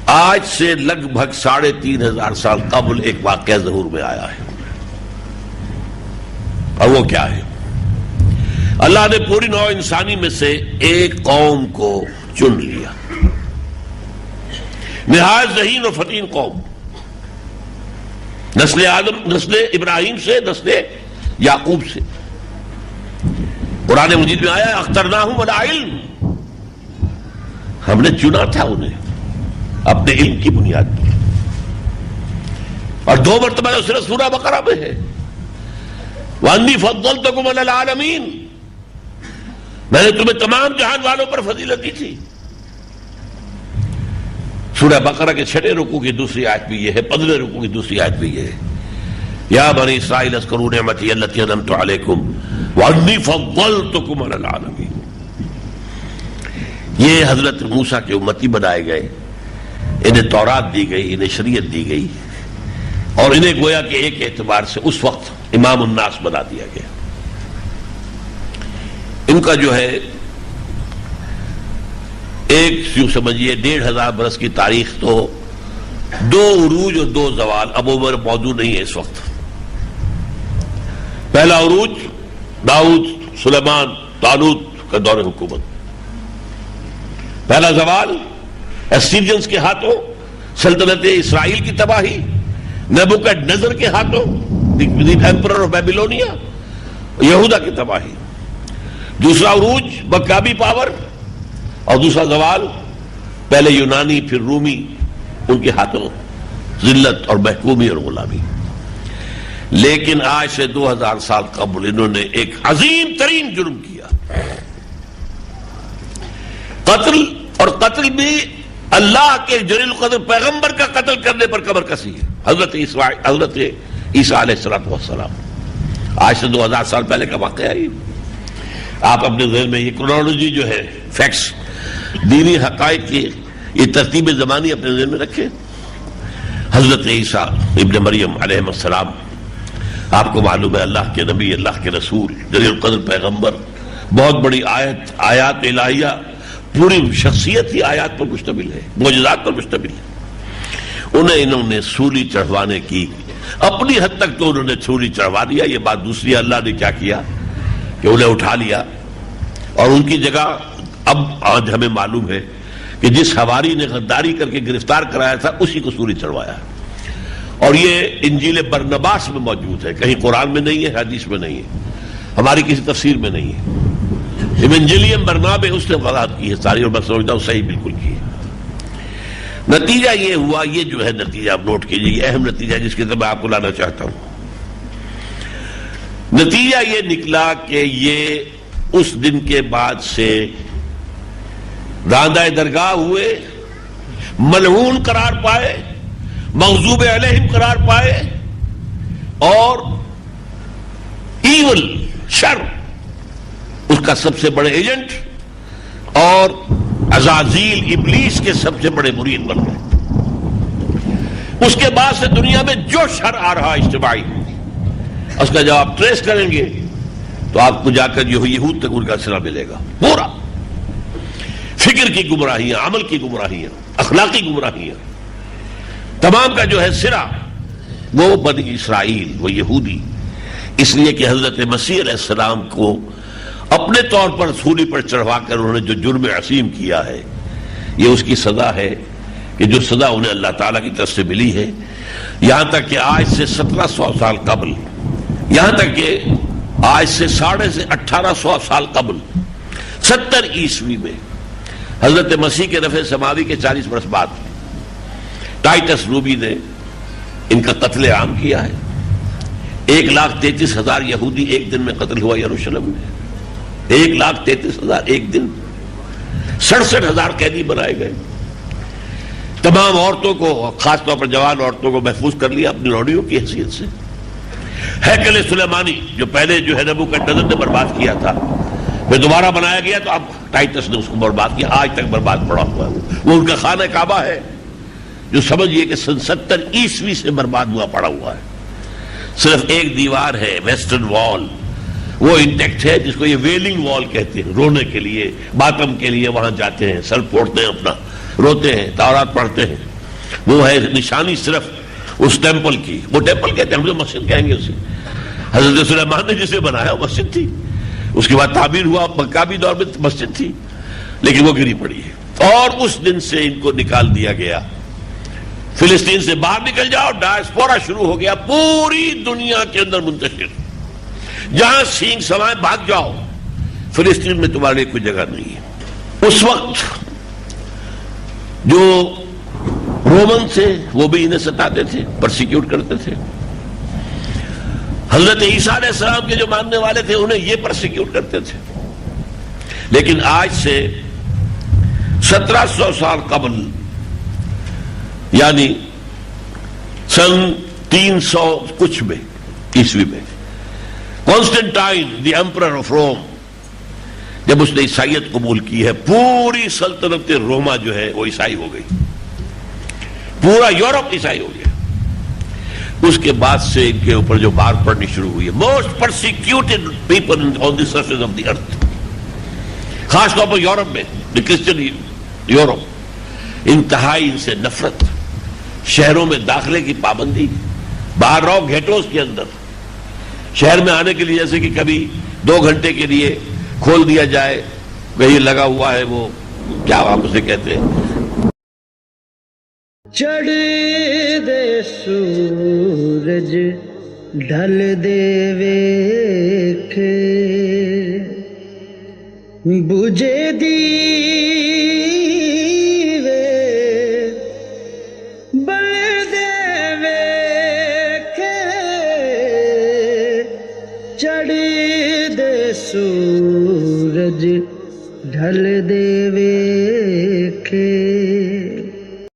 آج سے لگ بھگ 3500 سال قبل ایک واقعہ ظہور میں آیا ہے، اور وہ کیا ہے؟ اللہ نے پوری نوع انسانی میں سے ایک قوم کو چن لیا، نہایت ذہین اور فتین قوم، نسل آدم، نسل ابراہیم سے، نسل یعقوب سے۔ قرآن مجید میں آیا اخترناہم علی علم، ہم نے چنا تھا انہیں اپنے علم کی بنیاد پر، اور 2 مرتبہ صرف سورہ بقرہ میں ہے وَأَنِّي فَضَّلْتُكُمْ عَلَى الْعَالَمِينَ، میں نے تمہیں تمام جہان والوں پر فضیلت دی تھی۔ سورہ بقرہ کے 6 رکوع کی دوسری آیت بھی یہ ہے، 15 رکوع کی دوسری آیت بھی یہ ہے، یا بنی اسرائیل اذکروا نعمتی التی انعمت علیکم وانی فضلتکم علی العالمین۔ یہ حضرت موسیٰ کے امتی بنائے گئے، انہیں تورات دی گئی، انہیں شریعت دی گئی، اور انہیں گویا کہ ایک اعتبار سے اس وقت امام الناس بنا دیا گیا۔ ان کا جو ہے ایک یوں سمجھیے 1500 برس کی تاریخ تو 2 عروج اور 2 زوال اب عمر موجود نہیں ہے اس وقت۔ پہلا عروج داؤد، سلیمان، طالوت کا دور حکومت، پہلا زوال اسیرینز کے ہاتھوں سلطنت اسرائیل کی تباہی، نیبوکڈنیزر کے ہاتھوں ایمپرر آف بیبیلونیا، یہودا کی تباہی۔ دوسرا عروج مکابی پاور، اور دوسرا زوال پہلے یونانی پھر رومی، ان کے ہاتھوں ذلت اور محکومی اور غلامی۔ لیکن آج سے 2000 سال قبل انہوں نے ایک عظیم ترین جرم کیا، قتل، اور قتل بھی اللہ کے جلیل القدر پیغمبر کا قتل کرنے پر کمر کسی ہے، حضرت عیسیٰ علیہ السلام۔ آج سے 2000 سال پہلے کا واقعہ ہے۔ آپ اپنے ذہن میں یہ کرونالوجی جو ہے، فیکٹس، دینی حقائق کی یہ ترتیب زمانی اپنے ذہن میں رکھیں۔ حضرت عیسیٰ ابن مریم علیہ السلام، آپ کو معلوم ہے اللہ کے نبی، اللہ کے رسول، جلیل القدر پیغمبر، بہت بڑی آیات الہیہ، پوری شخصیت ہی آیات پر مشتمل ہے، معجزات پر مشتمل ہے۔ انہوں نے سولی چڑھوانے کی اپنی حد تک تو انہوں نے سولی چڑھوا دیا، یہ بات دوسری ہے اللہ نے کیا کیا کہ انہیں اٹھا لیا، اور ان کی جگہ اب آج ہمیں معلوم ہے کہ جس حواری نے غداری کر کے گرفتار کرایا تھا اسی کو سولی چڑھوایا، اور یہ انجیل برنباس میں موجود ہے، کہیں قرآن میں نہیں ہے، حدیث میں نہیں ہے، ہماری کسی تفسیر میں نہیں ہے۔ ایونجیلیم برنابے اس نے وضاحت کی ہے ساری، اور میں سمجھتا ہوں صحیح بالکل کی ہے۔ نتیجہ یہ ہوا، یہ جو ہے نتیجہ آپ نوٹ کیجئے، یہ اہم نتیجہ جس کے طرف میں آپ کو لانا چاہتا ہوں۔ نتیجہ یہ نکلا کہ یہ اس دن کے بعد سے راندہ درگاہ ہوئے، ملعون قرار پائے، مغضوب علیہم قرار پائے، اور ایول، شر، اس کا سب سے بڑے ایجنٹ، اور عزازیل ابلیس کے سب سے بڑے مرید بن گئے۔ اس کے بعد سے دنیا میں جو شر آ رہا اجتماعی، اس کا جب آپ ٹریس کریں گے تو آپ کو جا کر یہود تک ان کا سرا ملے گا، پورا فکر کی گمراہیاں، عمل کی گمراہیاں، اخلاقی گمراہیاں، تمام کا جو ہے سرا وہ بنی اسرائیل، وہ یہودی۔ اس لیے کہ حضرت مسیح علیہ السلام کو اپنے طور پر سولی پر چڑھوا کر انہوں نے جو جرم عظیم کیا ہے، یہ اس کی سزا ہے کہ جو سزا انہیں اللہ تعالیٰ کی طرف سے ملی ہے۔ یہاں تک کہ آج سے 1700 سال قبل، یہاں تک کہ آج سے 1850 سال قبل 70 عیسوی میں حضرت مسیح کے رفع سماوی کے 40 برس بعد ٹائٹس رومی نے ان کا قتل عام کیا ہے۔ 1,33,000 یہودی ایک دن میں قتل ہوا یروشلم میں، 1,33,000 ایک دن۔ 67,000 قیدی بنائے گئے۔ تمام عورتوں کو، خاص طور پر جوان عورتوں کو محفوظ کر لیا اپنی لوڈیوں کی حیثیت سے۔ ہیکل سلیمانی جو پہلے جو ہے نیبوکڈنیزر نے برباد کیا تھا، پھر دوبارہ بنایا گیا تو اب ٹائٹس نے اس کو برباد کیا، آج تک برباد پڑا ہوا ہے۔ وہ ان کا خانہ کعبہ ہے جو سمجھئے کہ سن 70 عیسوی سے برباد ہوا پڑا ہوا ہے۔ صرف ایک دیوار ہے، ویسٹرن وال، وہ انٹیکٹ ہے، جس کو یہ ویلنگ وال کہتے ہیں، رونے کے لیے، ماتم کے لیے وہاں جاتے ہیں، سر پھوڑتے ہیں، اپنا روتے ہیں، تورات پڑھتے ہیں۔ وہ ہے نشانی صرف اس ٹیمپل کی. وہ ٹیمپل کہتے ہیں, ہم تو مسجد کہیں گے اسے. حضرت سلیمان نے جسے بنایا مسجد تھی, اس کے بعد تعمیر ہوا, مکابی دور میں مسجد تھی, لیکن وہ گری پڑی ہے. اور اس دن سے ان کو نکال دیا گیا. فلسطین سے باہر نکل جاؤ, ڈائسپورا شروع ہو گیا پوری دنیا کے اندر منتشر. جہاں سینگ سمائے بھاگ جاؤ, فلسطین میں تمہارے لیے کوئی جگہ نہیں ہے. اس وقت جو رومن تھے وہ بھی انہیں ستاتے تھے, پرسیکیوٹ کرتے تھے. حضرت عیسیٰ علیہ السلام کے جو ماننے والے تھے انہیں یہ پرسیکیوٹ کرتے تھے. لیکن آج سے 1700 سال قبل, یعنی سن 300 کچھ میں عیسوی میں, کانسٹنٹائن دی ایمپرر آف روم, جب اس نے عیسائیت قبول کی ہے, پوری سلطنت روما جو ہے وہ عیسائی ہو گئی, پورا یورپ عیسائی ہو گیا. اس کے بعد سے ان کے اوپر جو بار پڑنی شروع ہوئی ہے, most persecuted people on the surface of the earth, خاص طور پر یورپ میں, دی کرسچن یورپ, انتہائی ان سے نفرت, شہروں میں داخلے کی پابندی, باہر رہو گھیٹوز کے اندر, شہر میں آنے کے لیے جیسے کہ کبھی 2 گھنٹے کے لیے کھول دیا جائے, کہیں لگا ہوا ہے وہ کیا آپ اسے کہتے ہیں, چڑھ دے سورج ڈھل دے ویکھ بجے دی